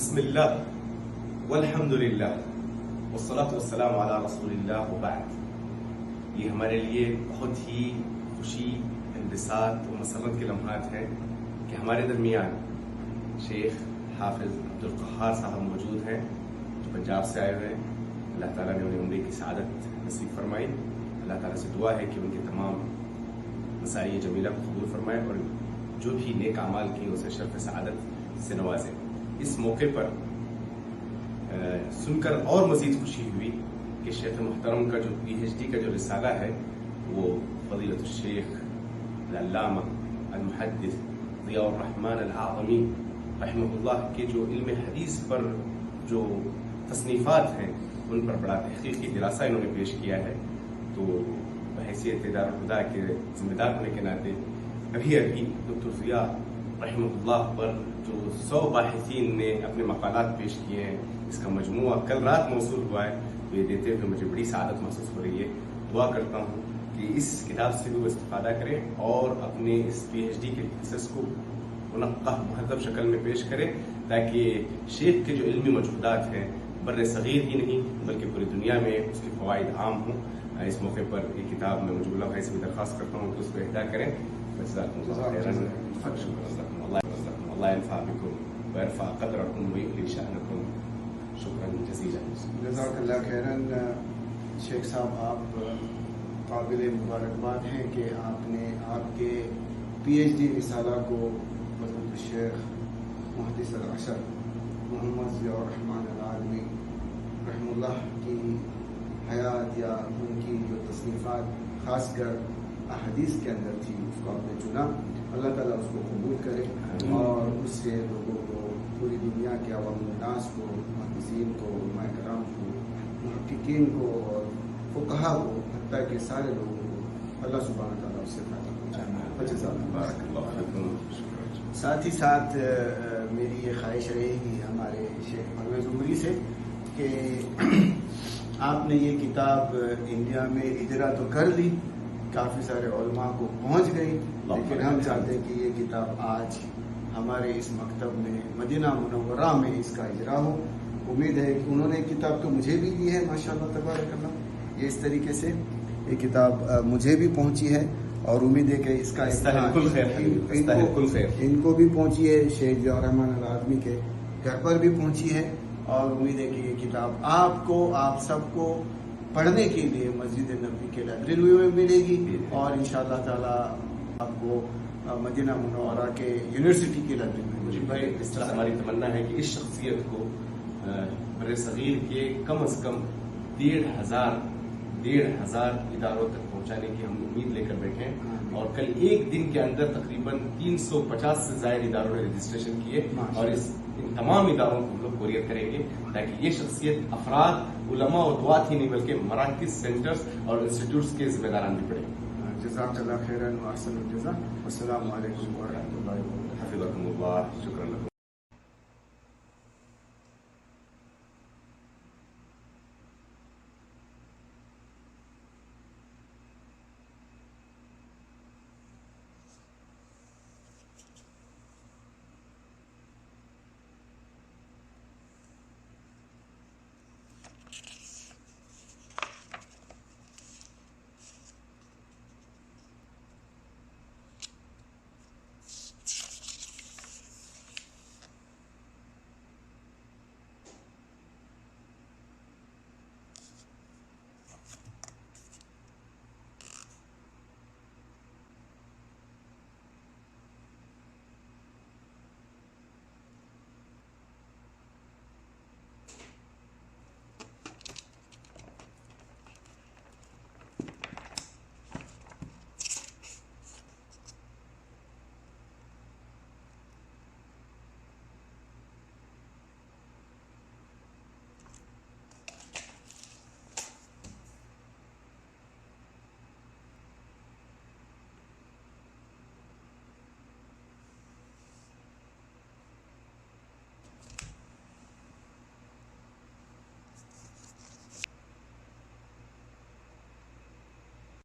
بسم اللہ والحمد للہ والصلاۃ والسلام علی رسول اللہ وبعد۔ یہ ہمارے لیے بہت ہی خوشی، انبساط و مسرت کے لمحات ہیں کہ ہمارے درمیان شیخ حافظ عبدالقہار صاحب موجود ہیں جو پنجاب سے آئے ہوئے ہیں۔ اللہ تعالیٰ نے انہیں عمرے کی سعادت نصیب فرمائی۔ اللہ تعالیٰ سے دعا ہے کہ ان کے تمام مساعی جمیلہ کو قبول فرمائے اور جو بھی نیک اعمال کی اسے شرف سعادت سے نوازے۔ اس موقع پر سن کر اور مزید خوشی ہوئی کہ شیخ محترم کا جو PhD کا جو رسالہ ہے وہ فضیلۃ الشیخ العلامہ المحدث ضیاء الرحمن الاعظمی رحمہ اللہ کے جو علم حدیث پر جو تصنیفات ہیں ان پر بڑا تحقیقی دراسہ انہوں نے پیش کیا ہے۔ تو بحیثیت دارالہدیٰ کے ذمہ دار ہونے کے ناطے ابھی ڈاکٹر ضیاء رحمہ اللہ پر جو 100 باحثین نے اپنے مقالات پیش کیے ہیں، اس کا مجموعہ کل رات موصول ہوا ہے۔ تو یہ دیتے ہوئے مجھے بڑی سعادت محسوس ہو رہی ہے۔ دعا کرتا ہوں کہ اس کتاب سے بھی وہ استفادہ کریں اور اپنے اس PhD کے تھیسس کو منقح مہذب شکل میں پیش کریں تاکہ شیخ کے جو علمی مجہودات ہیں بر صغیر ہی نہیں بلکہ پوری دنیا میں اس کے فوائد عام ہوں۔ اس موقع پر یہ کتاب میں مجھول بھائی سے بھی درخواست کرتا ہوں کہ اس کو اہدا کریں۔ اللہ ينفع بكم ويرفع قدركم ويعلي شأنكم۔ شکرا جزیلا۔ جزاک اللہ خیراً۔ شیخ صاحب، آپ قابل مبارکباد ہیں کہ آپ نے آپ کے PhD رسالہ کو حضرت الشیخ محدث العصر محمد ضیاء الرحمن العظمی رحمہ اللہ کی حیات یا ان کی جو تصنیفات خاص کر احادیث کے اندر تھی اس کو آپ نے چنا۔ اللہ تعالیٰ اس کو قبول کرے اور اس سے لوگوں کو، پوری دنیا کے عوام الناس کو، محدثین کو، علماء کرام کو، محققین کو اور فقہا کو، حتیٰ کہ سارے لوگوں کو اللہ سبحانہ تعالیٰ اس سے فائدہ پہنچائے۔ ساتھ ہی ساتھ میری یہ خواہش رہے گی ہمارے شیخ پرویز عمری سے کہ آپ نے یہ کتاب انڈیا میں اجرا تو کر لی، کافی سارے علماء کو پہنچ گئی، لیکن ہم چاہتے ہیں کہ یہ کتاب آج ہمارے اس مکتب میں مدینہ منورہ میں اس کا اجرا ہو۔ امید ہے کہ انہوں نے کتاب تو مجھے بھی دی ہے، ماشاءاللہ تبارک اللہ۔ یہ اس طریقے سے یہ کتاب مجھے بھی پہنچی ہے اور امید ہے کہ اس کا ان کو بھی پہنچی ہے، شیخ ضیاء الرحمن العظمی کے گھر پر بھی پہنچی ہے، اور امید ہے کہ یہ کتاب آپ کو، آپ سب کو پڑھنے کے لیے مسجد نبوی کے لائبریری میں ملے گی اور انشاءاللہ تعالی آپ کو مدینہ منورہ کے یونیورسٹی کی لائبریری میں ملے گی۔ اس طرح ہماری تمنا ہے کہ اس شخصیت کو بر صغیر کے کم از کم 1,500 اداروں تک پہنچانے کی ہم امید لے کر بیٹھے ہیں، اور کل ایک دن کے اندر تقریباً 350 سے زائد اداروں نے رجسٹریشن کیے اور ان تمام اداروں کو ہم لوگ کوریئر کریں گے تاکہ یہ شخصیت افراد، علماء اور دعات ہی نہیں بلکہ مراکز، سینٹرز اور انسٹیٹیوٹس کے ذمہ داران بھی پڑے۔ جزاک اللہ خیراً و احسن الجزاء۔ السلام علیکم ورحمۃ اللہ وبرکاتہ۔ حفظکم اللہ۔ شکرا لکم۔